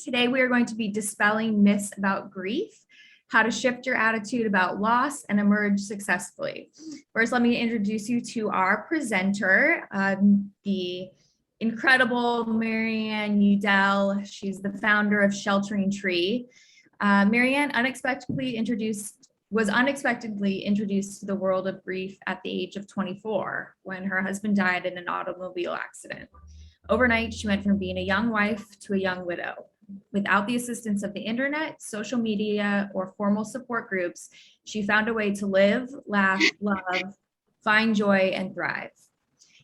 Today we are going to be dispelling myths about grief, how to shift your attitude about loss and emerge successfully. First, let me introduce you to our presenter, the incredible Maryann Udel. She's the founder of Sheltering Tree. Maryann was unexpectedly introduced to the world of grief at the age of 24 when her husband died in an automobile accident. Overnight, she went from being a young wife to a young widow. Without the assistance of the internet, social media, or formal support groups, she found a way to live, laugh, love, find joy, and thrive.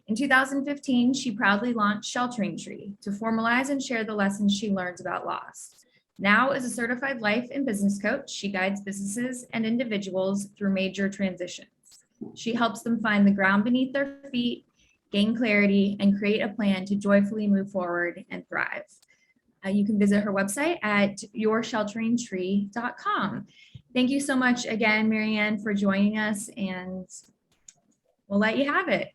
In 2015, she proudly launched Sheltering Tree to formalize and share the lessons she learned about loss. Now, as a certified life and business coach, she guides businesses and individuals through major transitions. She helps them find the ground beneath their feet, gain clarity, and create a plan to joyfully move forward and thrive. You can visit her website at yourshelteringtree.com. Thank you so much again, Maryann, for joining us, and we'll let you have it.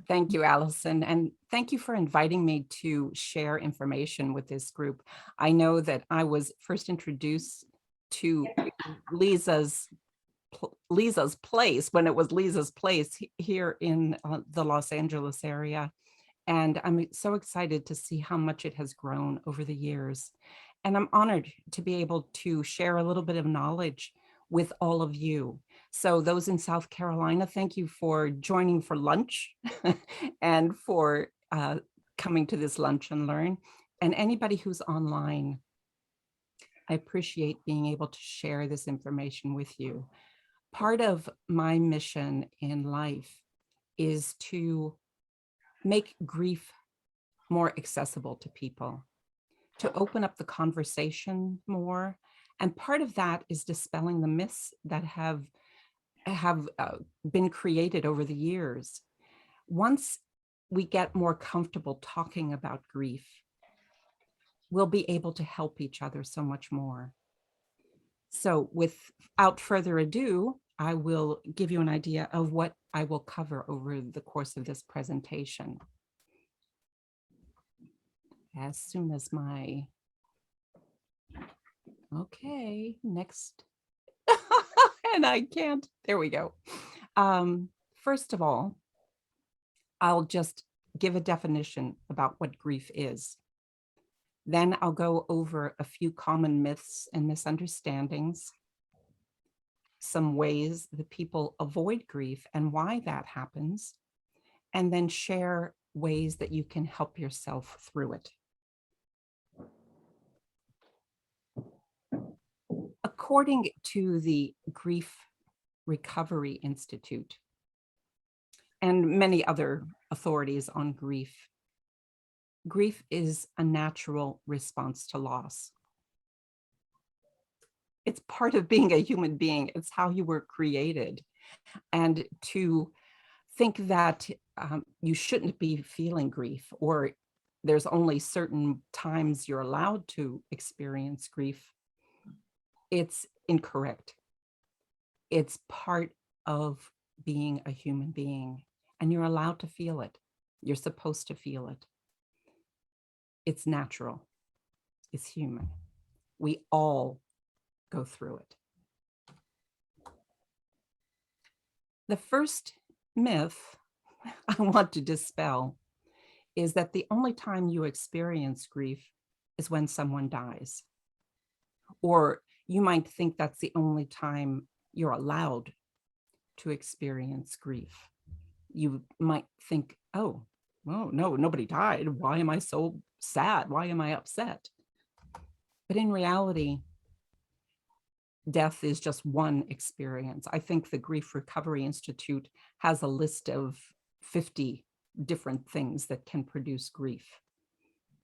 Thank you, Allison, and thank you for inviting me to share information with this group. I know that I was first introduced to Lisa's Place when it was Lisa's Place here in the Los Angeles area. And I'm so excited to see how much it has grown over the years. And I'm honored to be able to share a little bit of knowledge with all of you. So those in South Carolina, thank you for joining for lunch and for coming to this Lunch and Learn. And anybody who's online, I appreciate being able to share this information with you. Part of my mission in life is to make grief more accessible to people, to open up the conversation more. And part of that is dispelling the myths that have been created over the years. Once we get more comfortable talking about grief, we'll be able to help each other so much more. So without further ado, I will give you an idea of what I will cover over the course of this presentation. As soon as okay, next. And I can't, there we go. First of all, I'll just give a definition about what grief is. Then I'll go over a few common myths and misunderstandings, some ways that people avoid grief and why that happens, and then share ways that you can help yourself through it. According to the Grief Recovery Institute and many other authorities on grief, grief is a natural response to loss. It's part of being a human being. It's how you were created. And to think that you shouldn't be feeling grief, or there's only certain times you're allowed to experience grief, it's incorrect. It's part of being a human being, and you're allowed to feel it. You're supposed to feel it. It's natural. It's human. We all go through it. The first myth I want to dispel is that the only time you experience grief is when someone dies. Or you might think that's the only time you're allowed to experience grief. You might think, oh, well, no, nobody died. Why am I so sad? Why am I upset? But in reality, death is just one experience. I think the Grief Recovery Institute has a list of 50 different things that can produce grief.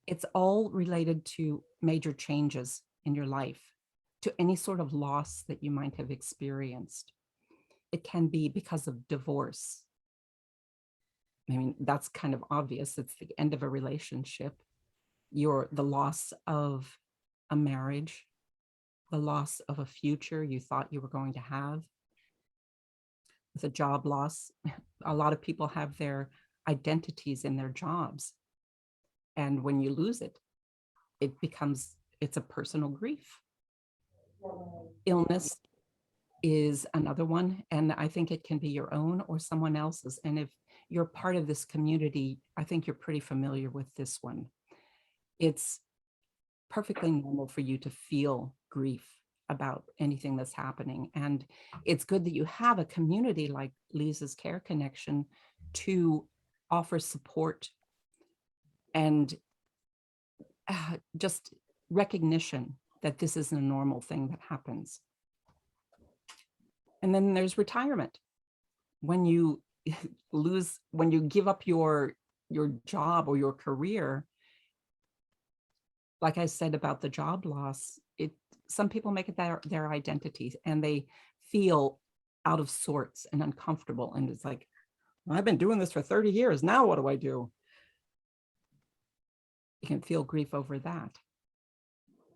It's all related to major changes in your life, to any sort of loss that you might have experienced. It can be because of divorce. I mean, that's kind of obvious. It's the end of a relationship. The loss of a marriage, the loss of a future you thought you were going to have. With a job loss, a lot of people have their identities in their jobs. And when you lose it, it becomes it's a personal grief. Illness is another one, and I think it can be your own or someone else's. And if you're part of this community, I think you're pretty familiar with this one. It's perfectly normal for you to feel grief about anything that's happening. And it's good that you have a community like Lisa's Care Connection to offer support and just recognition that this isn't a normal thing that happens. And then there's retirement. When you when you give up your job or your career, like I said about the job loss, some people make it their identity, and they feel out of sorts and uncomfortable. And it's like, well, I've been doing this for 30 years. Now what do I do? You can feel grief over that.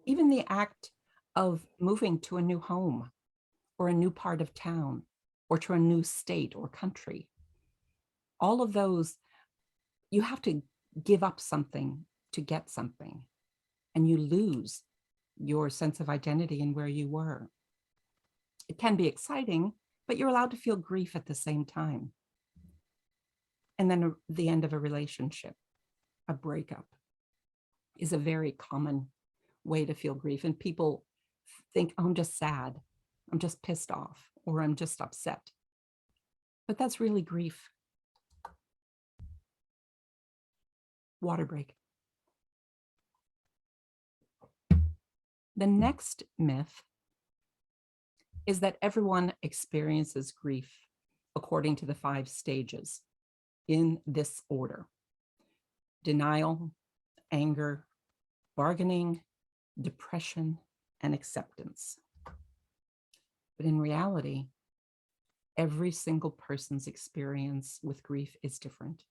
Even the act of moving to a new home or a new part of town or to a new state or country, all of those, you have to give up something to get something, and you lose your sense of identity and where you were. It can be exciting, but you're allowed to feel grief at the same time. And then the end of a relationship, a breakup, is a very common way to feel grief. And people think, oh, I'm just sad, I'm just pissed off, or I'm just upset. But that's really grief. Water break. The next myth is that everyone experiences grief according to the 5 stages in this order: denial, anger, bargaining, depression, and acceptance. But in reality, every single person's experience with grief is different.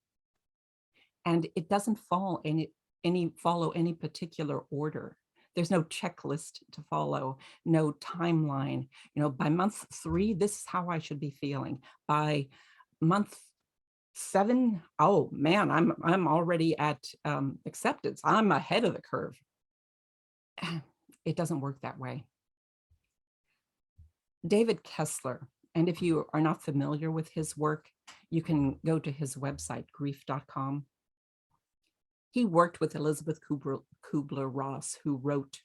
And it doesn't follow any particular order. There's no checklist to follow, no timeline. By month 3, this is how I should be feeling. By month 7, oh man, I'm already at acceptance. I'm ahead of the curve. It doesn't work that way. David Kessler, and if you are not familiar with his work, you can go to his website, grief.com. He worked with Elizabeth Kubler-Ross, who wrote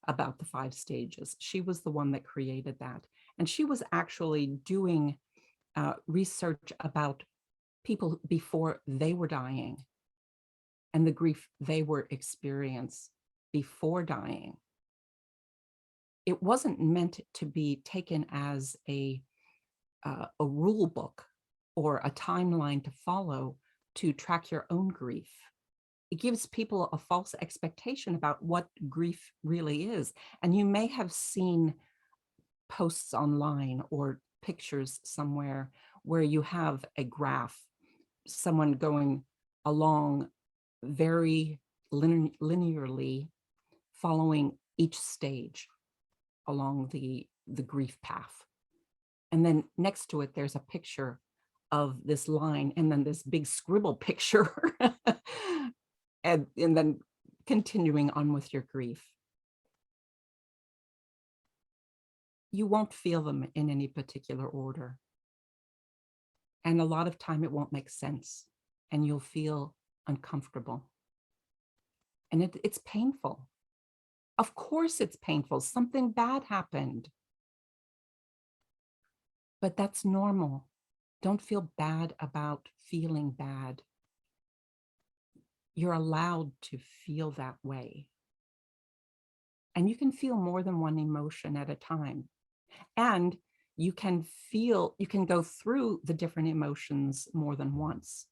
about the 5 stages. She was the one that created that. And she was actually doing research about people before they were dying and the grief they were experiencing before dying. It wasn't meant to be taken as a rule book or a timeline to follow to track your own grief. It gives people a false expectation about what grief really is. And you may have seen posts online or pictures somewhere where you have a graph, someone going along very linearly, following each stage along the grief path. And then next to it, there's a picture of this line, and then this big scribble picture, and then continuing on with your grief. You won't feel them in any particular order. And a lot of time it won't make sense, and you'll feel uncomfortable. And it's painful. Of course it's painful. Something bad happened. But that's normal. Don't feel bad about feeling bad. You're allowed to feel that way. And you can feel more than one emotion at a time. And you can go through the different emotions more than once.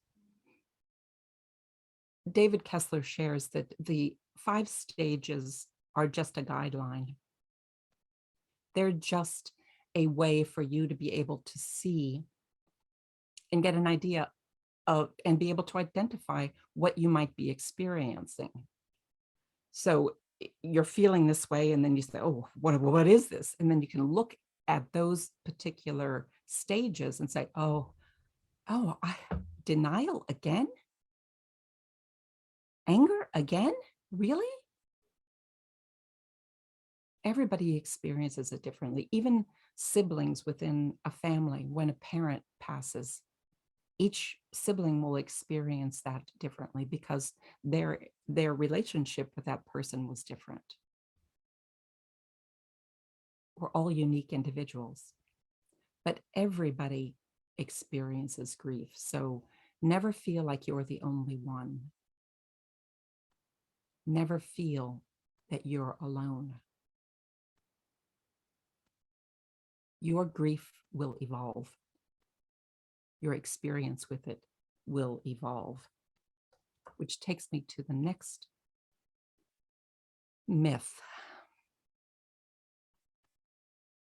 David Kessler shares that the 5 stages are just a guideline. They're just a way for you to be able to see and get an idea of, and be able to identify what you might be experiencing. So you're feeling this way, and then you say, oh, what is this? And then you can look at those particular stages and say, denial again? Anger again? Really? everybody experiences it differently. Even siblings within a family, when a parent passes, each sibling will experience that differently because their relationship with that person was different. We're all unique individuals, but everybody experiences grief. So never feel like you're the only one. Never feel that you're alone. Your grief will evolve. Your experience with it will evolve, which takes me to the next myth.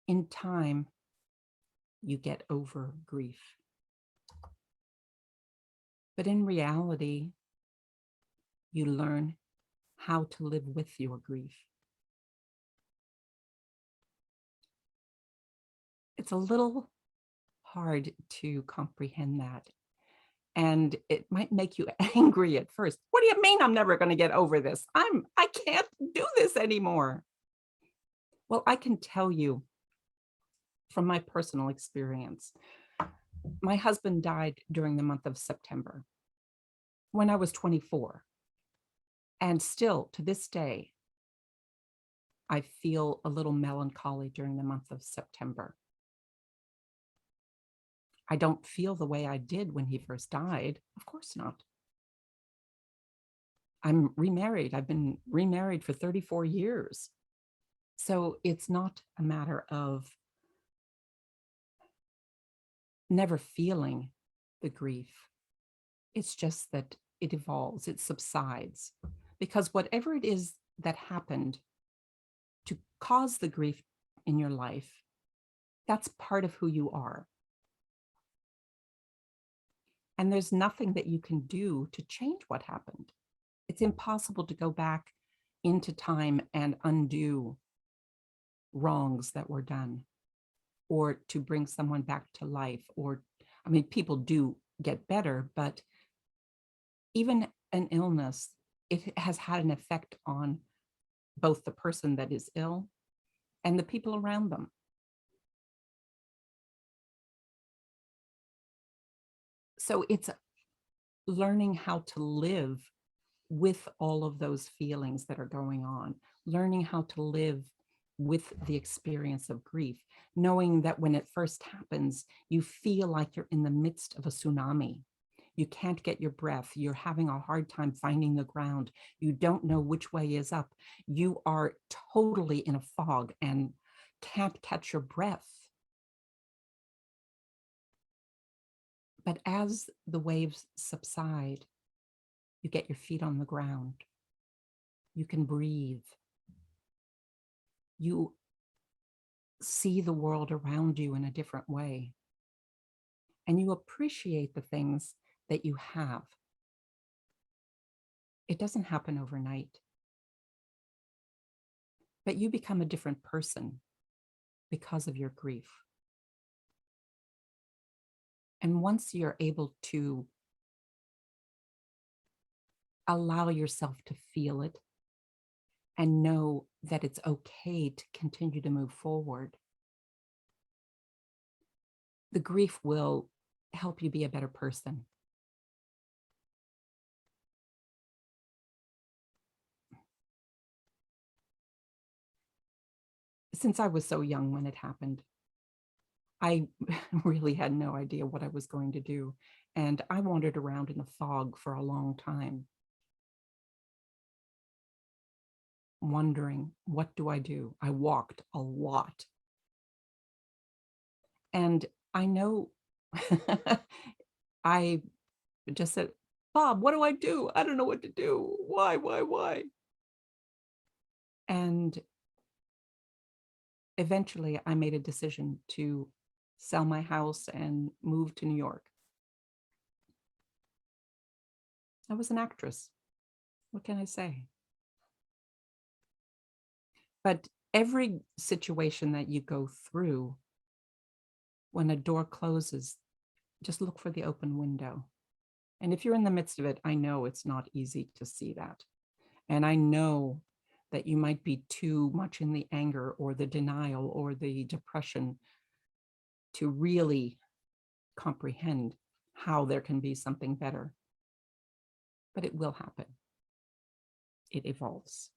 In time, you get over grief. But in reality, you learn how to live with your grief. It's a little hard to comprehend that. And it might make you angry at first. What do you mean I'm never going to get over this? I can't do this anymore. Well, I can tell you from my personal experience, my husband died during the month of September when I was 24. And still to this day, I feel a little melancholy during the month of September. I don't feel the way I did when he first died. Of course not. I'm remarried. I've been remarried for 34 years. So it's not a matter of never feeling the grief. It's just that it evolves, it subsides. Because whatever it is that happened to cause the grief in your life, that's part of who you are. And there's nothing that you can do to change what happened. It's impossible to go back into time and undo wrongs that were done, or to bring someone back to life. Or, I mean, people do get better, but even an illness, it has had an effect on both the person that is ill and the people around them. So it's learning how to live with all of those feelings that are going on, learning how to live with the experience of grief, knowing that when it first happens, you feel like you're in the midst of a tsunami. You can't get your breath. You're having a hard time finding the ground. You don't know which way is up. You are totally in a fog and can't catch your breath. But as the waves subside, you get your feet on the ground. You can breathe. You see the world around you in a different way. And you appreciate the things that you have. It doesn't happen overnight. But you become a different person because of your grief. And once you're able to allow yourself to feel it and know that it's okay to continue to move forward, the grief will help you be a better person. Since I was so young when it happened, I really had no idea what I was going to do. And I wandered around in a fog for a long time, wondering, what do I do? I walked a lot. And I know I just said, Bob, what do I do? I don't know what to do. Why? And eventually I made a decision to sell my house and move to New York. I was an actress. What can I say? But every situation that you go through, when a door closes, just look for the open window. And if you're in the midst of it, I know it's not easy to see that. And I know that you might be too much in the anger or the denial or the depression to really comprehend how there can be something better. But it will happen. It evolves.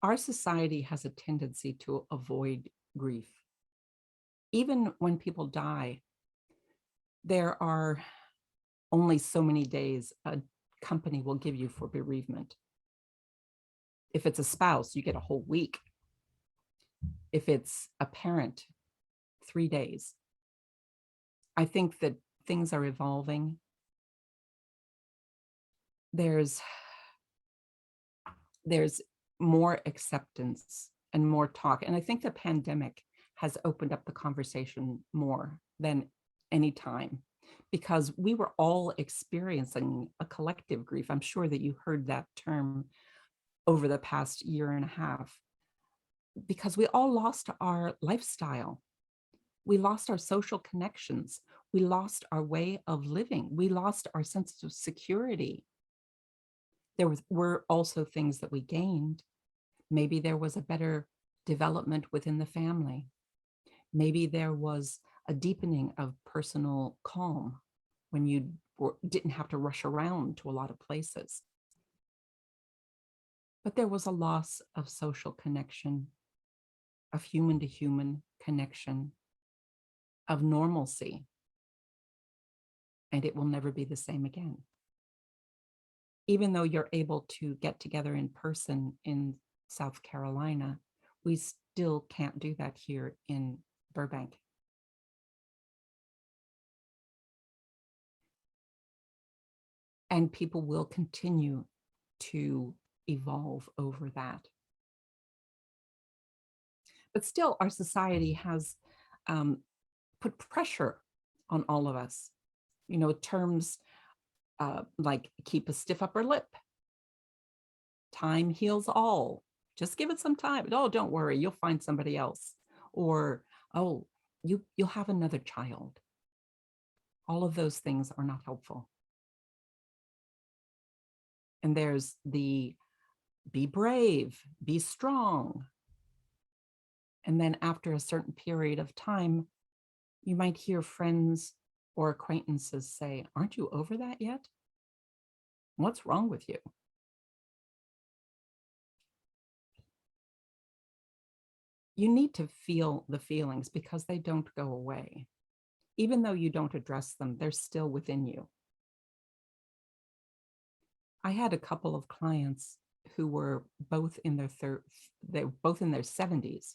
Our society has a tendency to avoid grief. Even when people die, there are only so many days a company will give you for bereavement. If it's a spouse, you get a whole week. If it's a parent, 3 days. I think that things are evolving. There's more acceptance and more talk. And I think the pandemic has opened up the conversation more than any time, because we were all experiencing a collective grief. I'm sure that you heard that term over the past year and a half, because we all lost our lifestyle. We lost our social connections. We lost our way of living. We lost our sense of security. There were also things that we gained. Maybe there was a better development within the family. Maybe there was a deepening of personal calm when you didn't have to rush around to a lot of places. But there was a loss of social connection, of human to human connection, of normalcy. And it will never be the same again. Even though you're able to get together in person in South Carolina, we still can't do that here in Burbank. And people will continue to evolve over that. But still, our society has put pressure on all of us. You know, terms like keep a stiff upper lip. Time heals all. Just give it some time. Oh, don't worry, you'll find somebody else. Or, oh, you'll have another child. All of those things are not helpful. And there's the be brave, be strong. And then after a certain period of time, you might hear friends or acquaintances say, aren't you over that yet? What's wrong with you? You need to feel the feelings because they don't go away. Even though you don't address them, they're still within you. I had a couple of clients who were both in their 70s.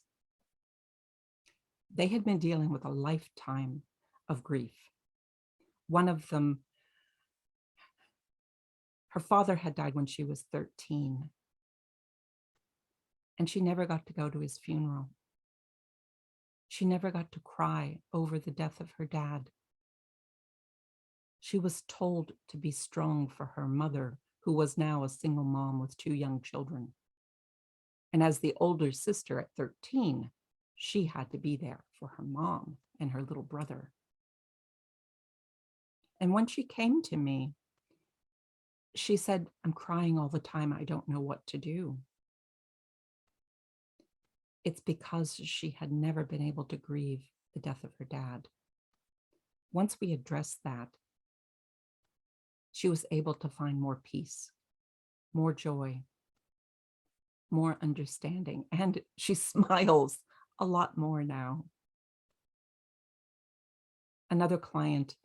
They had been dealing with a lifetime of grief. One of them, her father had died when she was 13, and she never got to go to his funeral. She never got to cry over the death of her dad. She was told to be strong for her mother, who was now a single mom with 2 young children. And as the older sister at 13, she had to be there for her mom and her little brother. And when she came to me, she said, I'm crying all the time. I don't know what to do. It's because she had never been able to grieve the death of her dad. Once we addressed that, she was able to find more peace, more joy, more understanding, and she smiles a lot more now. Another client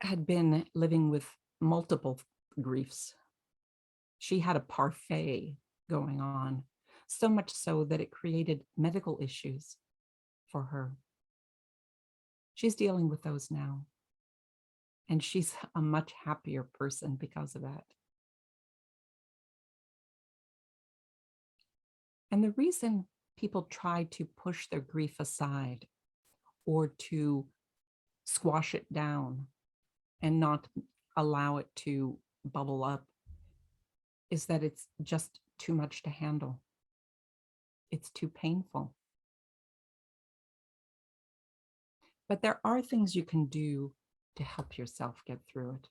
had been living with multiple griefs. She had a parfait going on, so much so that it created medical issues for her. She's dealing with those now, and she's a much happier person because of that. And the reason people try to push their grief aside or to squash it down and not allow it to bubble up is that it's just too much to handle. It's too painful. But there are things you can do to help yourself get through it.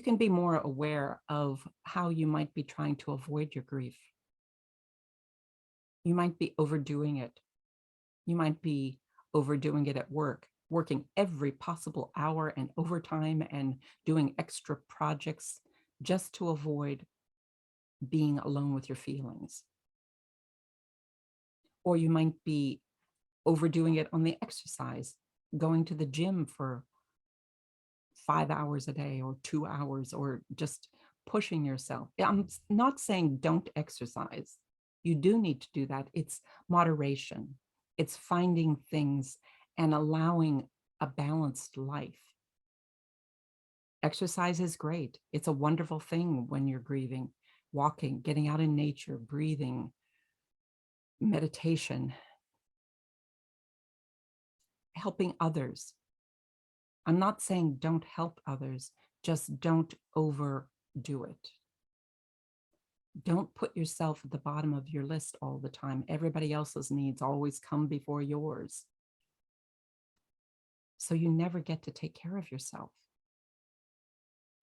You can be more aware of how you might be trying to avoid your grief. You might be overdoing it. You might be overdoing it at work, working every possible hour and overtime and doing extra projects just to avoid being alone with your feelings. Or you might be overdoing it on the exercise, going to the gym for 5 hours a day or 2 hours, or just pushing yourself. I'm not saying don't exercise. You do need to do that. It's moderation. It's finding things and allowing a balanced life. Exercise is great. It's a wonderful thing when you're grieving. Walking, getting out in nature, breathing, meditation, helping others. I'm not saying don't help others, just don't overdo it. Don't put yourself at the bottom of your list all the time. Everybody else's needs always come before yours. So you never get to take care of yourself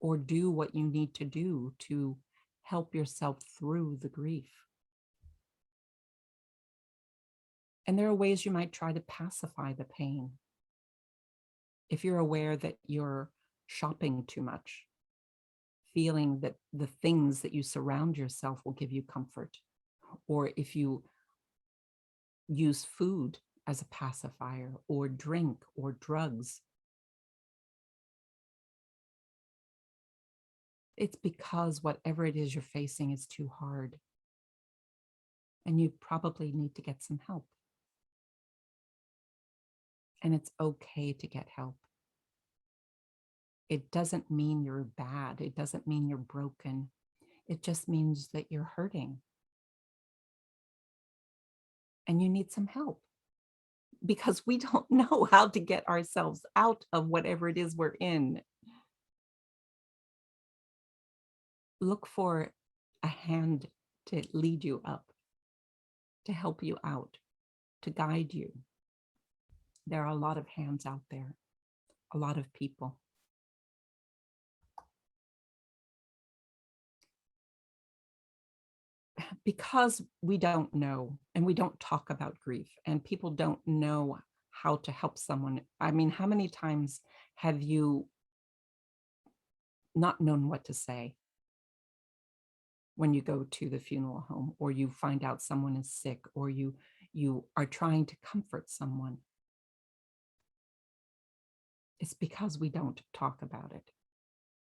or do what you need to do to help yourself through the grief. And there are ways you might try to pacify the pain. If you're aware that you're shopping too much, feeling that the things that you surround yourself will give you comfort, or if you use food as a pacifier, or drink, or drugs, it's because whatever it is you're facing is too hard, and you probably need to get some help. And it's okay to get help. It doesn't mean you're bad. It doesn't mean you're broken. It just means that you're hurting and you need some help, because we don't know how to get ourselves out of whatever it is we're in. Look for a hand to lead you up, to help you out, to guide you. There are a lot of hands out there, a lot of people. Because we don't know and we don't talk about grief and people don't know how to help someone. I mean, how many times have you not known what to say when you go to the funeral home, or you find out someone is sick, or you are trying to comfort someone? It's because we don't talk about it,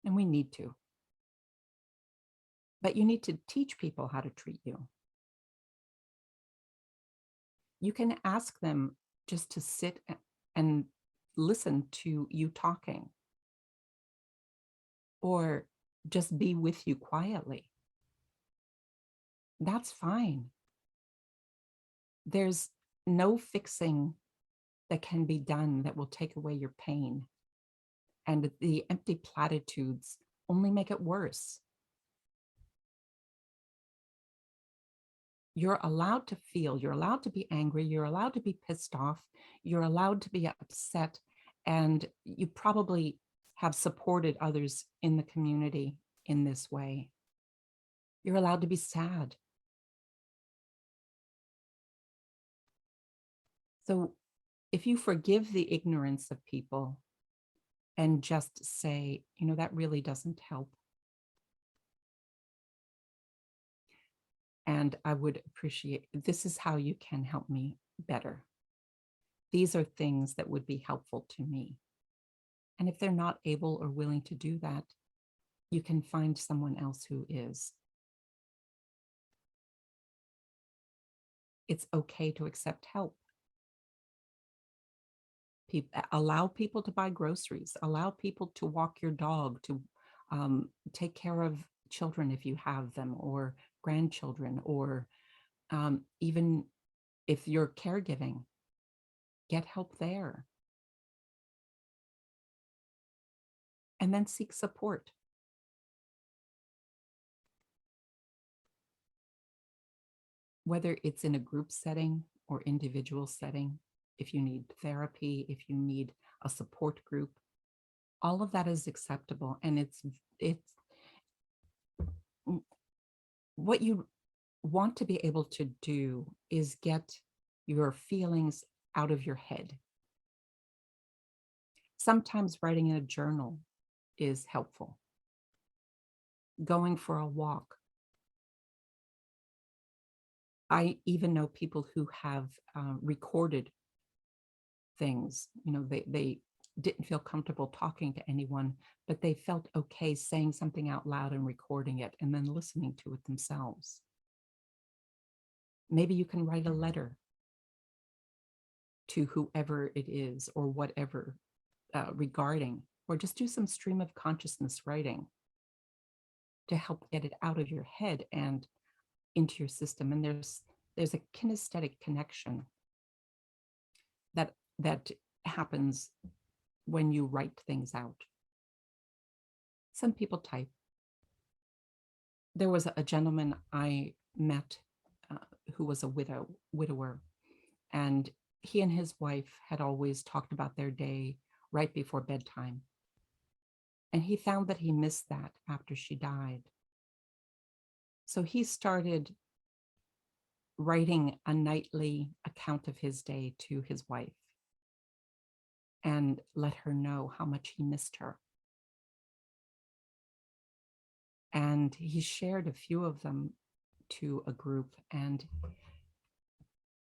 and we need to. But you need to teach people how to treat you. You can ask them just to sit and listen to you talking, or just be with you quietly. That's fine. There's no fixing that can be done that will take away your pain. And the empty platitudes only make it worse. You're allowed to feel, you're allowed to be angry, you're allowed to be pissed off, you're allowed to be upset, and you probably have supported others in the community in this way. You're allowed to be sad. So if you forgive the ignorance of people and just say, you know, that really doesn't help, and I would appreciate, this is how you can help me better. These are things that would be helpful to me. And if they're not able or willing to do that, you can find someone else who is. It's okay to accept help. Allow people to buy groceries, allow people to walk your dog, to take care of children if you have them, or grandchildren, or even if you're caregiving, get help there. And then seek support. Whether it's in a group setting or individual setting, if you need therapy, if you need a support group, All of that is acceptable. And it's what you want to be able to do is get your feelings out of your head. Sometimes writing in a journal is helpful. Going for a walk. I even know people who have recorded things. They didn't feel comfortable talking to anyone, but they felt okay saying something out loud and recording it and then listening to it themselves. Maybe you can write a letter to whoever it is or whatever regarding, or just do some stream of consciousness writing to help get it out of your head and into your system. And there's a kinesthetic connection that happens when you write things out. Some people type. There was a gentleman I met who was a widower, and he and his wife had always talked about their day right before bedtime. And he found that he missed that after she died. So he started writing a nightly account of his day to his wife and let her know how much he missed her. And he shared a few of them to a group, and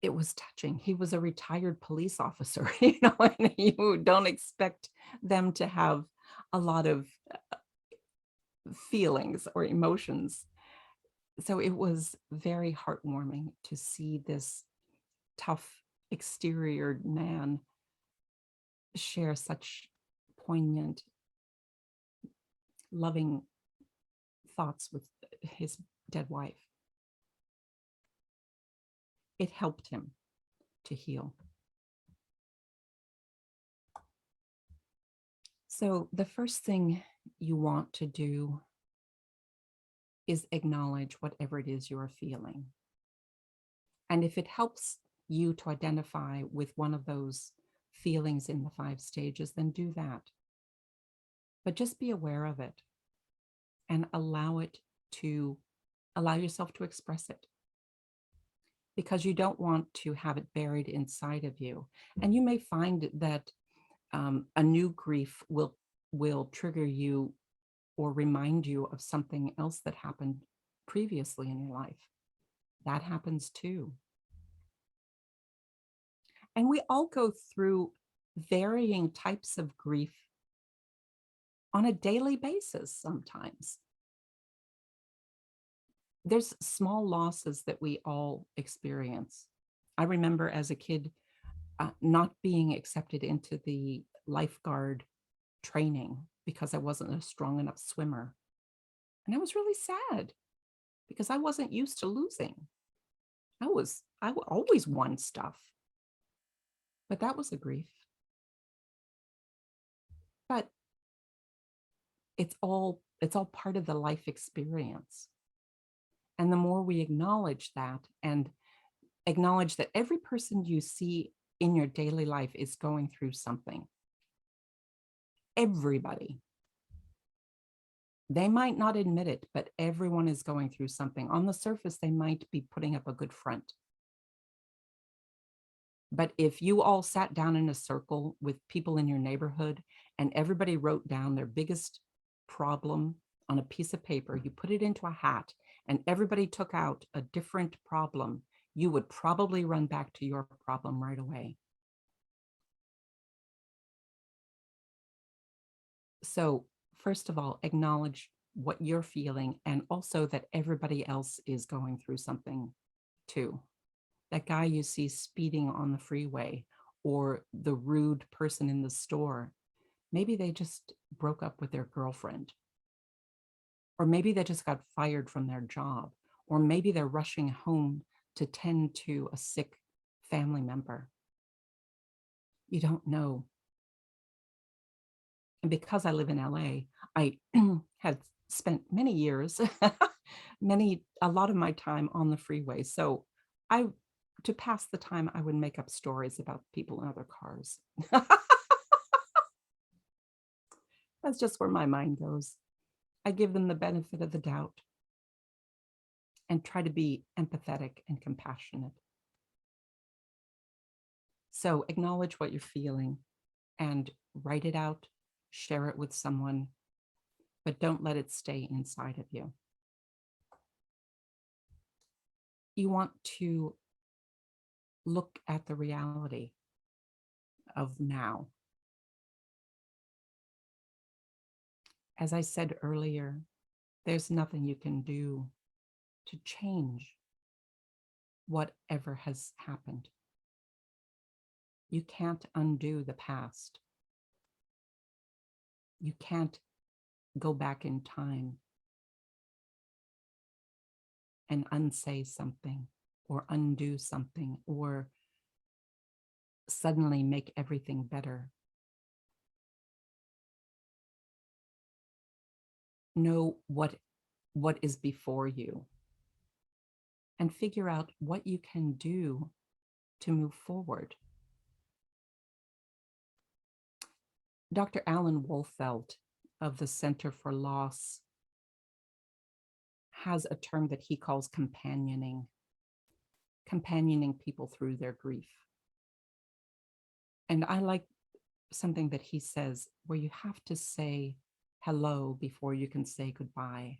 it was touching. He was a retired police officer, and you don't expect them to have a lot of feelings or emotions. So it was very heartwarming to see this tough exterior man share such poignant, loving thoughts with his dead wife. It helped him to heal. So the first thing you want to do is acknowledge whatever it is you're feeling. And if it helps you to identify with one of those feelings in the 5 stages, then do that. But just be aware of it and allow yourself to express it, because you don't want to have it buried inside of you. And you may find that a new grief will trigger you or remind you of something else that happened previously in your life. That happens too. And we all go through varying types of grief on a daily basis sometimes. There's small losses that we all experience. I remember as a kid not being accepted into the lifeguard training because I wasn't a strong enough swimmer. And I was really sad because I wasn't used to losing. I always won stuff. But that was a grief. But it's all part of the life experience. And the more we acknowledge that and acknowledge that every person you see in your daily life is going through something. Everybody. They might not admit it, but everyone is going through something. On the surface, they might be putting up a good front. But if you all sat down in a circle with people in your neighborhood and everybody wrote down their biggest problem on a piece of paper, you put it into a hat, and everybody took out a different problem, you would probably run back to your problem right away. So first of all, acknowledge what you're feeling, and also that everybody else is going through something too. That guy you see speeding on the freeway, or the rude person in the store, maybe they just broke up with their girlfriend. Or maybe they just got fired from their job. Or maybe they're rushing home to tend to a sick family member. You don't know. And because I live in LA, I had spent many years, a lot of my time on the freeway. So to pass the time, I would make up stories about people in other cars. That's just where my mind goes. I give them the benefit of the doubt and try to be empathetic and compassionate. So acknowledge what you're feeling and write it out, share it with someone, but don't let it stay inside of you. You want to look at the reality of now. As I said earlier, there's nothing you can do to change whatever has happened. You can't undo the past. You can't go back in time and unsay something or undo something or suddenly make everything better. Know what is before you and figure out what you can do to move forward. Dr. Alan Wolfelt of the Center for Loss has a term that he calls companioning people through their grief. And I like something that he says, where you have to say hello before you can say goodbye.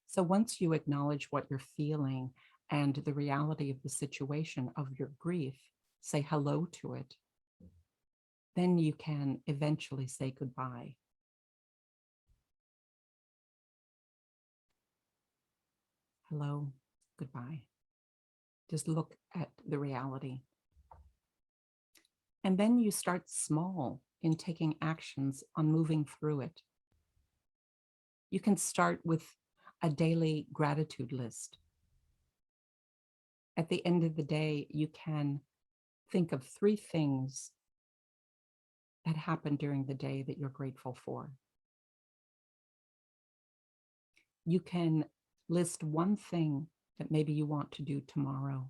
So once you acknowledge what you're feeling and the reality of the situation of your grief, say hello to it, then you can eventually say goodbye. Hello, goodbye. Just look at the reality. And then you start small in taking actions on moving through it. You can start with a daily gratitude list. At the end of the day, you can think of 3 things that happened during the day that you're grateful for. You can list 1 thing that maybe you want to do tomorrow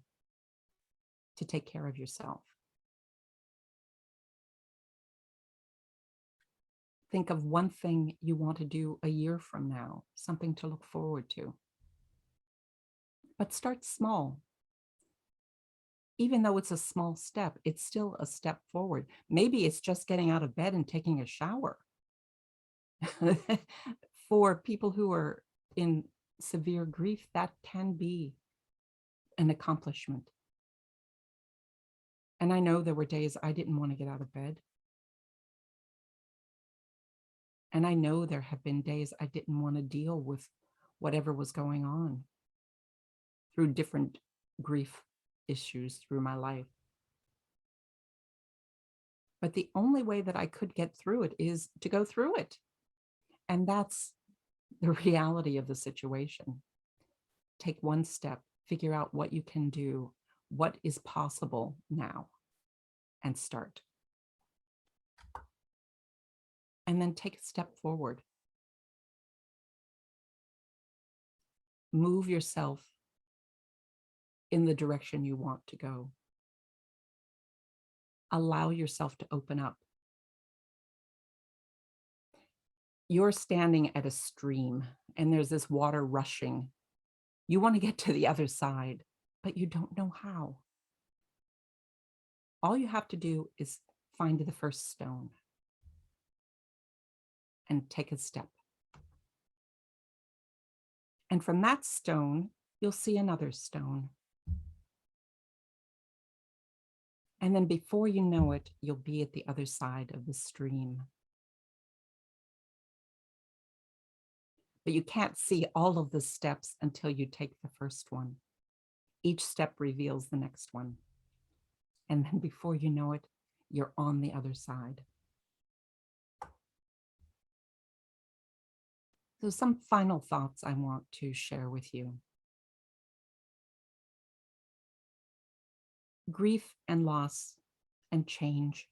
to take care of yourself. Think of 1 thing you want to do a year from now, something to look forward to. But start small. Even though it's a small step, it's still a step forward. Maybe it's just getting out of bed and taking a shower. For people who are in severe grief, that can be an accomplishment. And I know there were days I didn't want to get out of bed. And I know there have been days I didn't want to deal with whatever was going on through different grief issues through my life. But the only way that I could get through it is to go through it. And that's the reality of the situation. Take 1 step, figure out what you can do, what is possible now, and start. And then take a step forward. Move yourself in the direction you want to go. Allow yourself to open up. You're standing at a stream and there's this water rushing. You want to get to the other side, but you don't know how. All you have to do is find the first stone and take a step. And from that stone, you'll see another stone. And then before you know it, you'll be at the other side of the stream. But you can't see all of the steps until you take the first one. Each step reveals the next one. And then before you know it, you're on the other side. So some final thoughts I want to share with you. Grief and loss and change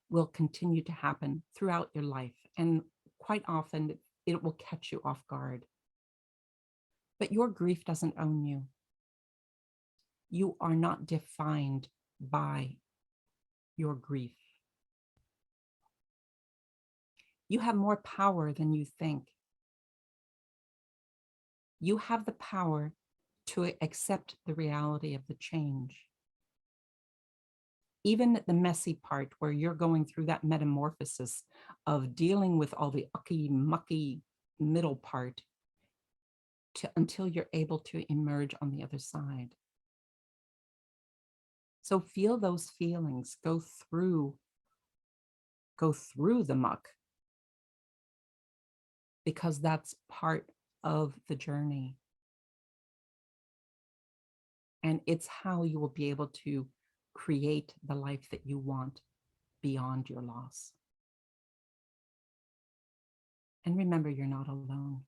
will continue to happen throughout your life. And quite often it will catch you off guard. But your grief doesn't own you. You are not defined by your grief. You have more power than you think. You have the power to accept the reality of the change. Even the messy part where you're going through that metamorphosis of dealing with all the ucky, mucky middle part until you're able to emerge on the other side. So feel those feelings, go through the muck, because that's part of the journey. And it's how you will be able to create the life that you want beyond your loss. And remember, you're not alone.